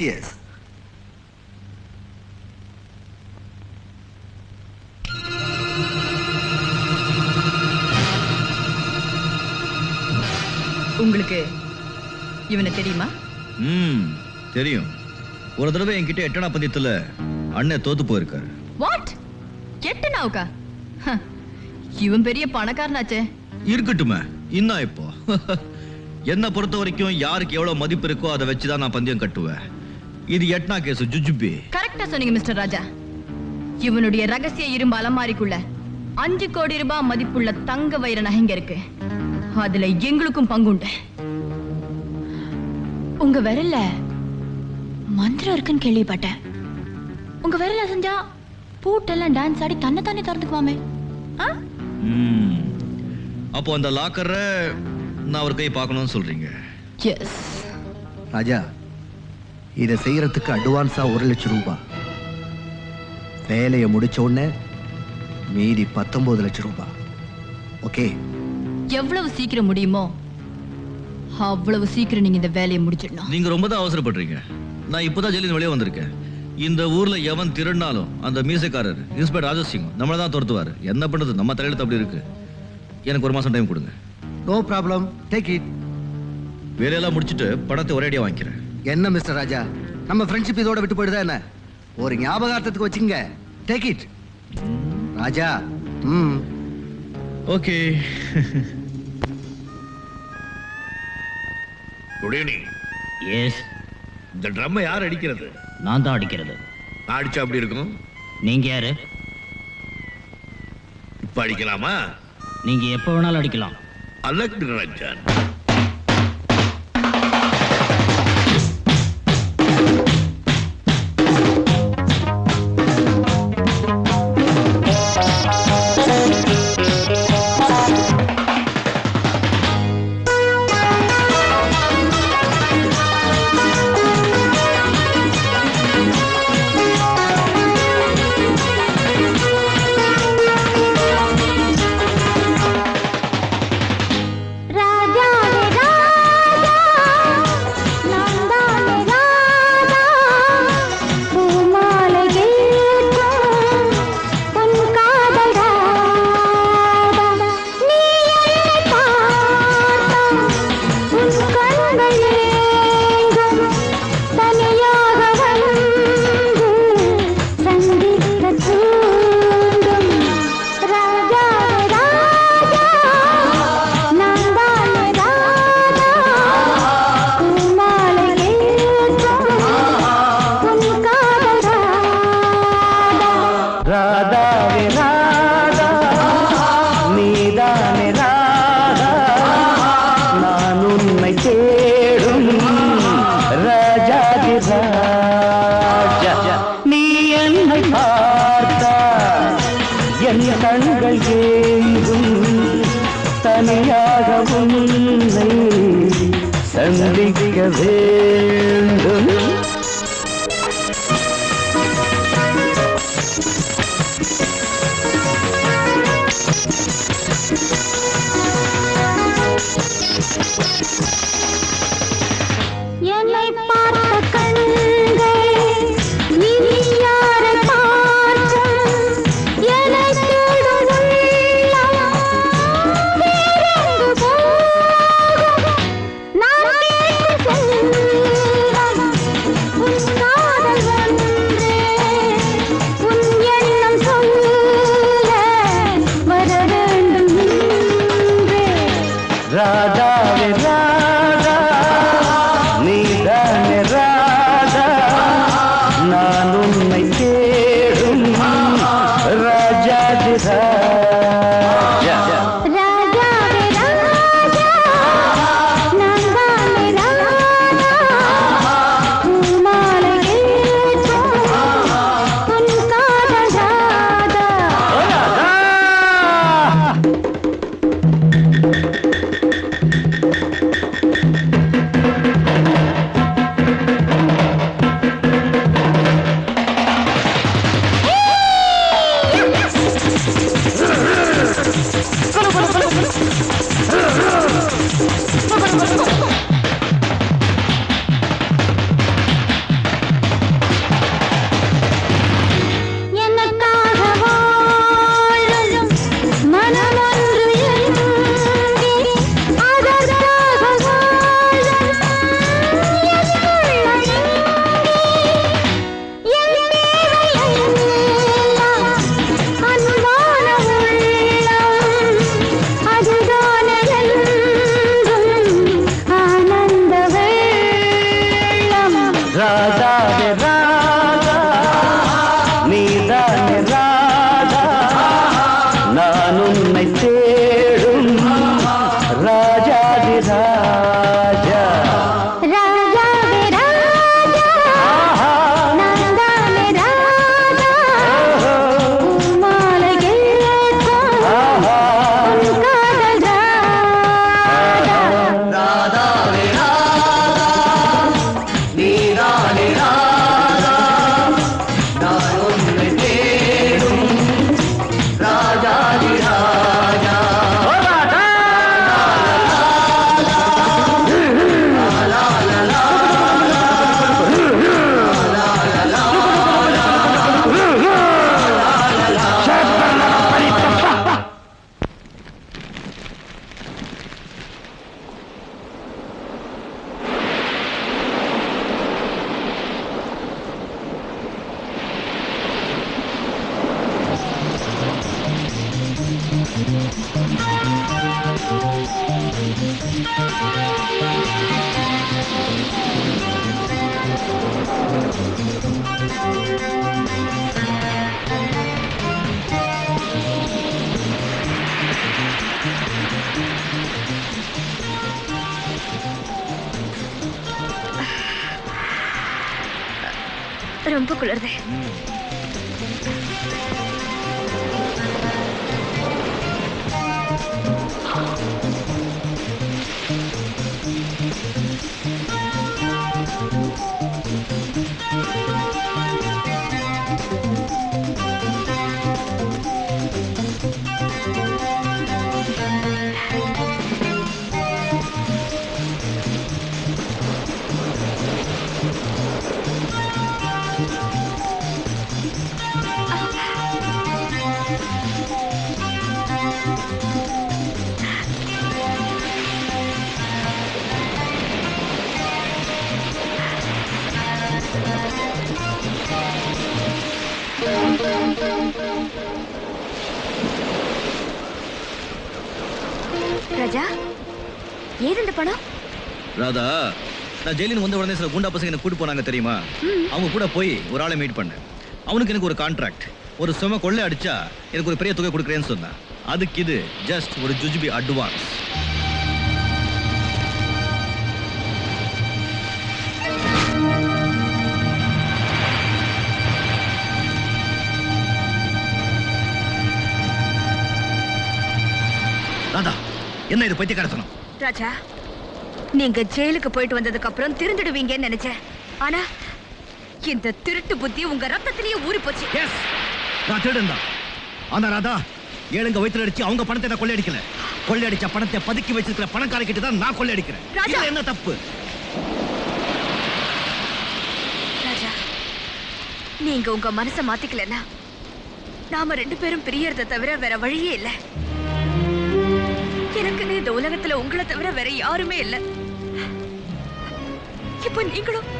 Cheers. உங்களுக்கு இவனை தெரியுமா? தெரியும். ஒரு தடவை என்கிட்ட எட்டனா பந்தயத்துல அண்ணன் தோத்து போயிருக்காரு. வாட்? எட்டனாவுக்கா? இவன் பெரிய பணக்காரனாச்சே. இருக்கட்டுமே, இன்னும் இப்போ என்ன பொறுத்த வரைக்கும் யாருக்கு எவ்வளவு மதிப்பு இருக்கோ அதை வச்சுதான் நான் பந்தயம் கட்டுவேன். இது எட்டனா கேஸ் ஜுஜுபி. கரெக்டா சொன்னீங்க மிஸ்டர் ராஜா. இவனுடைய ரகசிய இரும்பு அலமாரிக்குள்ள 5 கோடி ரூபாய் மதிப்புள்ள தங்க வைர நகைங்க இருக்கு. அதுல எங்களுக்கும் பங்குண்டு. உங்க விரல்ல மந்திரம் இருக்குன்னு கேள்விப்பட்டேன். உங்க விரல்ல செஞ்சா பூட்டெல்லாம் டான்ஸ் ஆடி தன்னைத்தானே திறந்துக்குவாமே. அப்போ அந்த லாக்கரை நான் ஒரு கை பார்க்கணும்னு சொல்றீங்க? எஸ் ராஜா, இதை செய்யறதுக்கு அட்வான்ஸா 1 லட்சம் ரூபாய், வேலையை முடிச்ச உடனே மீதி 19 லட்சம் ரூபாய். ஓகே? எவ்வளவு சீக்கிரம் முடியுமோ அவ்வளவு சீக்கிரம் நீங்க இந்த வேலையை முடிச்சிடணும். நீங்க ரொம்ப தான் அவசரப்படுறீங்க. நான் இப்பதான் ஜெயிலின் வெளியே வந்திருக்கேன். இந்த ஊர்ல எவன் திருடினாலும் அந்த மீசைக்காரர் இன்ஸ்பெக்டர் ராஜசிங் நம்மள தான் துரத்துவாரு. என்ன பண்றது, நம்ம தலையெழுத்து அப்படி இருக்கு. எனக்கு 1 மாசம் டைம் கொடுங்க. No problem, take it. வேலையெல்லாம் முடிச்சிட்டு பணத்தை ஒரேடியா வாங்கிக்கிறேன். என்ன மிஸ்டர் ராஜா, நம்ம ஃப்ரெண்ட்ஷிப் இதோட விட்டு போயிடுதா என்ன? ஒரு ஞாபகார்த்தத்துக்கு வச்சுங்க. Take it Raja. Okay. Good evening. Yes. இந்த ட்ரம்மை யார் அடிக்கிறது? நான் தான் அடிக்கிறது. நான் அடிச்சா அப்படி இருக்கும். நீங்க யாரு? இப்ப அடிக்கலாமா? நீங்க எப்ப வேணாலும் அடிக்கலாம். அலக் நிரஞ்சன். ராஜா ராதாவே ராதா நீதானே ராதா நான் உன்னை தேடும் ராஜாதி ராஜா ராஜாவே ராஜா நான்தானே ராஜா மாலை கேட்கும் காதல் ராஜா ரொம்ப குளிர்து. ராஜா, ஏது இந்த பணம்? ராதா, நான் ஜெயிலின் வந்த உடனே சில குண்டா பசங்க என்ன கூட்டு போனாங்க தெரியுமா? அவங்க கூட போய் ஒரு ஆளை மீட் பண்ணேன். அவனுக்கு எனக்கு ஒரு கான்ட்ராக்ட், ஒரு சும கொள்ளை அடிச்சா எனக்கு ஒரு பெரிய தொகை கொடுக்குறேன்னு சொன்னான். அதுக்கு இது ஜஸ்ட் ஒரு ஜுஜுபி அட்வான்ஸ். ராதா, என்ன இது பைத்தியக்காரத்தனம்? ராஜா, நீங்க ஜெயிலுக்கு போயிட்டு வந்ததுக்கு அப்புறம் திருந்துடுவீங்கன்னு நினைச்சேன். ஆனா இந்த திருட்டு புத்தி உங்க ரத்தத்திலேயே ஊறி போச்சு. எஸ், நான் திருடன் தான். ஆனா ராதா, ஏழுங்க வயித்துல அடிச்சு அவங்க பணத்தை நான் கொள்ளையடிக்கல. கொள்ளையடிச்ச பணத்தை பதுக்கி வச்சிருக்கிற பணக்கார கிட்ட தான் நான் கொள்ளையடிக்கிறேன். ராஜா, என்ன தப்பு? ராஜா, நீங்க உங்க மனசை மாத்திக்கலன்னா நாம ரெண்டு பேரும் பிரியறத தவிர வேற வழியே இல்லை. எனக்குன்னு இந்த உலகத்துல உங்களை தவிர வேற யாருமே இல்லை. இப்ப நீங்களும்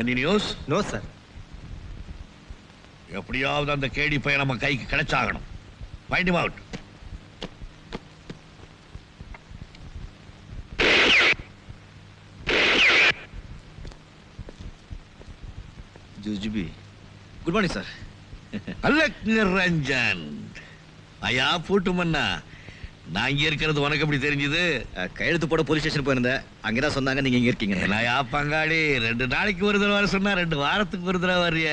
Any news? No sir. எப்படியாவது அந்த கேடி பையன் நம்ம கைக்கு கிடைச்சாகணும். Find him out. ஜுஜுபி. Good morning sir. Alakh Niranjan. ஐயா பூட்டு மன்னா. நான் இங்க இருக்கிறது உனக்கு எப்படி தெரிஞ்சது? கையெழுத்து போட போலீஸ் ஸ்டேஷன் போயிருந்தேன். அங்கதான் சொன்னாங்க நீங்க இங்க இருக்கீங்க. என்னையா பங்காளி, 2 நாளைக்கு ஒரு தடவை வர சொன்னா 2 வாரத்துக்கு ஒரு தடவை வர்றிய?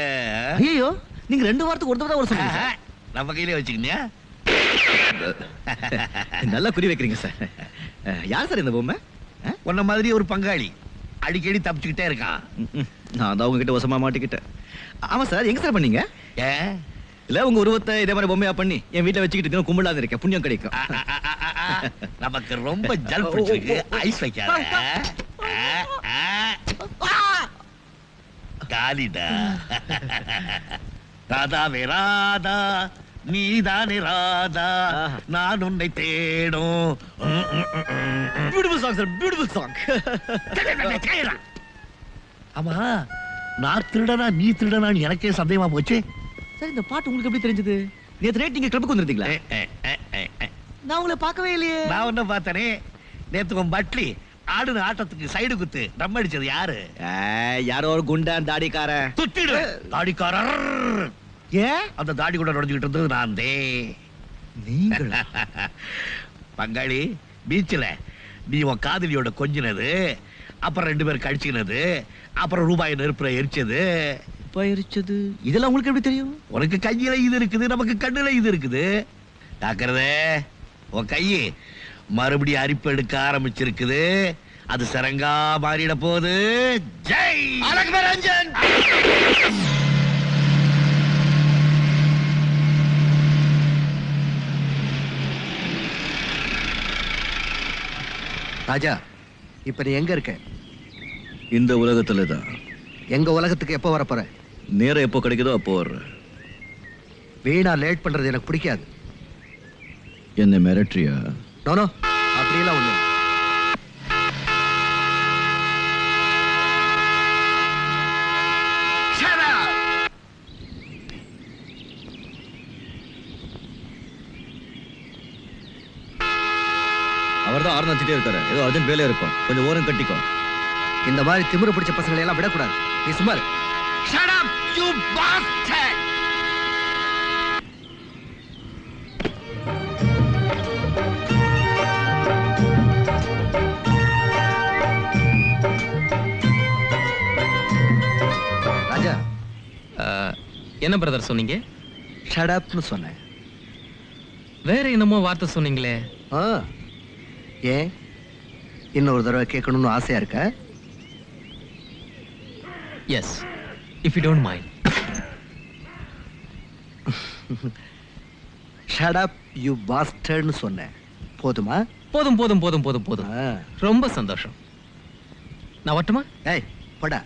ஐயோ, நீங்க 2 வாரத்துக்கு ஒரு தடவை வர சொன்னீங்க. நம்ம கையிலே வச்சுக்கினியா? நல்லா குறி வைக்கிறீங்க சார். யார் சார் இந்த பொம்மை? உன்ன மாதிரி ஒரு பங்காளி அடிக்கடி தப்பிச்சுக்கிட்டே இருக்கான். நான் தான் உங்ககிட்ட வசமா மாட்டிக்கிட்டேன். ஆமா சார், எங்க சார் பண்ணீங்க? ஏன் இல்ல உங்க உருவத்தை இதே மாதிரி பொம்மையா பண்ணி என் வீட்டுல வச்சுக்கிட்டு கும்பிடலான்னு இருக்கேன், புண்ணியம் கிடைக்கும். நமக்கு ரொம்ப ஜல் பிடிச்சிருக்கு. ஐஸ் வைக்காத. காலிடா. ராதாவே ராதா, நீதானே ராதா, நான் உன்னை தேடும். Beautiful song sir, beautiful song. ஆமா, நான் திருடனா நீ திருடனான்னு எனக்கே சந்தேகமா போச்சு. சார் இந்த பாட்டு உங்களுக்கு எப்படி தெரிஞ்சது? நேத்து நைட் நீங்க கிளப்புக்கு வந்திருந்தீங்களா? நான் உங்களை பார்க்கவே இல்லையே. நான் ஒன்ன பார்த்தனே, நேத்து உன் பட்லி ஆடுன ஆட்டத்துக்கு சைடு குத்து டம் அடிச்சது யாரு? யாரோ ஒரு குண்டான் தாடிக்கார. துத்திடு தாடிக்காரர். ஏன் அந்த தாடி கூட நுழைஞ்சுக்கிட்டு இருந்தது நான் தே. நீங்கள் பங்காளி, பீச்சில் நீ உன் காதலியோட கொஞ்சினது, அப்புறம் 2 பேர் கழிச்சுக்கினது, அப்புறம் ரூபாய் நெருப்புல எரிச்சது பயிற்சது, இதெல்லாம் உங்களுக்கு எப்படி தெரியும்? உனக்கு கையில இது இருக்குது, நமக்கு கண்ணுல இது இருக்குது. டாக்கிறதே, உன் கையை மறுபடியும் அரிப்பு எடுக்க ஆரம்பிச்சிருக்குது. அது சரங்கா மாறிட போகுது. ஜெய் அழகுரஞ்சன். ராஜா, இப்ப நீ எங்க இருக்க? இந்த உலகத்துல தான். எங்க உலகத்துக்கு எப்போ வர போற? நேரம் எப்போ கிடைக்குதோ அப்போ வர்ற. வீணா லேட் பண்றது எனக்கு பிடிக்காது. என்ன மிரட்ரியா? நோனோ, அப்படியெல்லாம் ஒண்ணு. அவர் தான் ஆர்ன் வச்சுட்டே இருக்காரு. ஏதோ அர்ஜென்ட் வேலையா இருக்கும், கொஞ்சம் ஓரம் கட்டிக்கோ. இந்த மாதிரி திமிரு பிடிச்ச பசங்களை எல்லாம் விடக்கூடாது. நீ சும்மா இரு. Shut up, you bastard! ராஜா, என்ன பிரதர் சொன்னீங்க? ஷடப்னு சொன்னேன். வேற என்னமோ வார்த்தை சொன்னீங்களே. ஏன் இன்னொரு தடவை கேட்கணும்னு ஆசையா இருக்க? Yes, if you don't mind. Shut up you பாஸ்டர்ட்னு சொன்னேன். போதுமா? போதும் போதும் போதும் போதும் போதும். ரொம்ப சந்தோஷம். நான் வரட்டுமா? ஏய் போடா.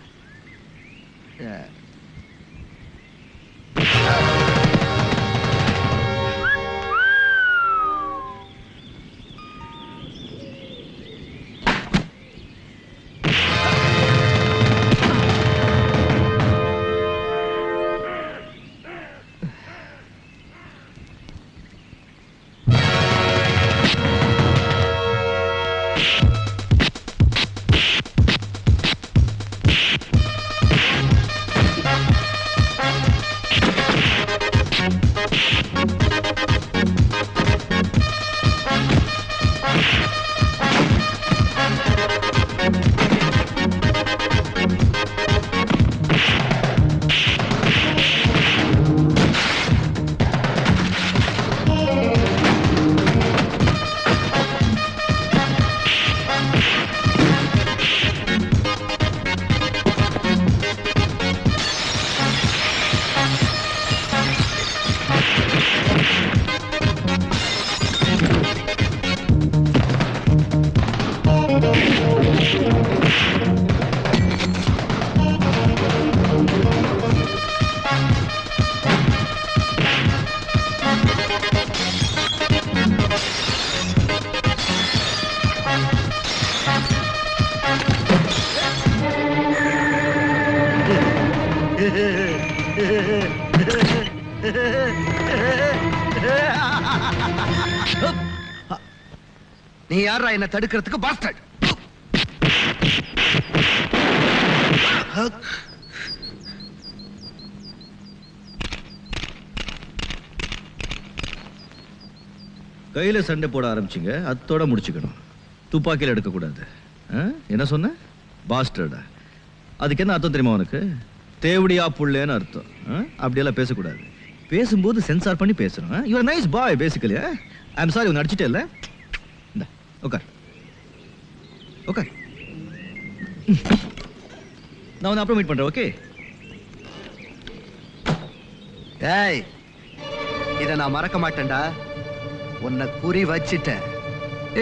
நீ யாரா என்ன தடுக்கிறதுக்கு? பாஸ்டர்ட்! கையில சண்டை போட ஆரம்பிச்சிங்க, அத்தோட முடிச்சுக்கணும். துப்பாக்கியில் எடுக்கக்கூடாது. என்ன சொன்ன? பாஸ்டர்டா? அதுக்கு என்ன அர்த்தம் தெரியுமா உனக்கு? தேவடியா புள்ளேன்னு அர்த்தம். அப்படியெல்லாம் பேசக்கூடாது. பேசும்போது சென்சார் பண்ணி பேசுறோம். You are nice boy basically. I am sorry, உன்னை அடிச்சிட்டே இல்ல. இந்த உட்கார் உட்கார். நான் உன்னை அப்புறம் மீட் பண்றேன். ஓகே? ஏய், இத நான் மறக்க மாட்டேன்டா. உன்னை குறி வச்சிட்டேன்.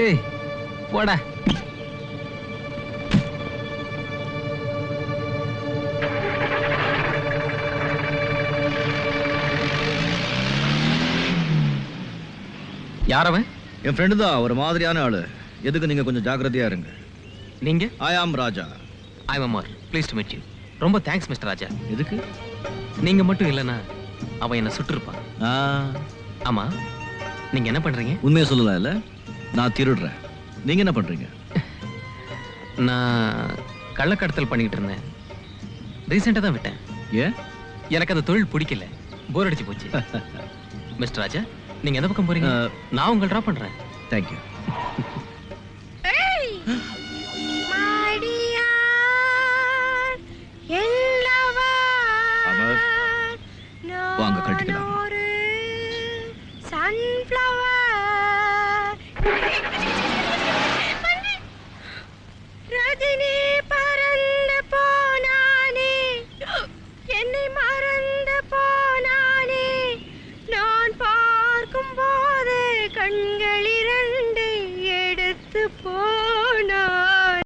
ஏய் போடா. யார் அவன்? என் ஃப்ரெண்டு தான், ஒரு மாதிரியான ஆளு. எதுக்கு நீங்க கொஞ்சம் ஜாக்கிரதையா இருங்க. நீங்க? I am Raja. I am Amar. Please to meet you. ரொம்ப தேங்க்ஸ் மிஸ்டர் ராஜா. எதுக்கு? நீங்க மட்டும் இல்லைன்னா அவன் என்ன சுட்டிருப்பான். ஆமா, நீங்க என்ன பண்றீங்க? உண்மையை சொல்லலாம் இல்ல, நான் திருடுறேன். நீங்க என்ன பண்றீங்க? நான் கள்ளக்கடத்தல் பண்ணிக்கிட்டு இருந்தேன். ரீசெண்டா தான் விட்டேன். ஏன்? எனக்கு அந்த தொழில் பிடிக்கல, போர் அடிச்சு போச்சு. மிஸ்டர் ராஜா, நீங்க எந்த பக்கம் போறீங்க? நான் உங்களை டிராப் பண்றேன். தேங்க்யூ. அமர், வாங்க கட்டிக்கலாம். ரஜினி பறந்து போனானே, என்னை மறந்து போனானே, நான் பார்க்கும் போது கண்கள்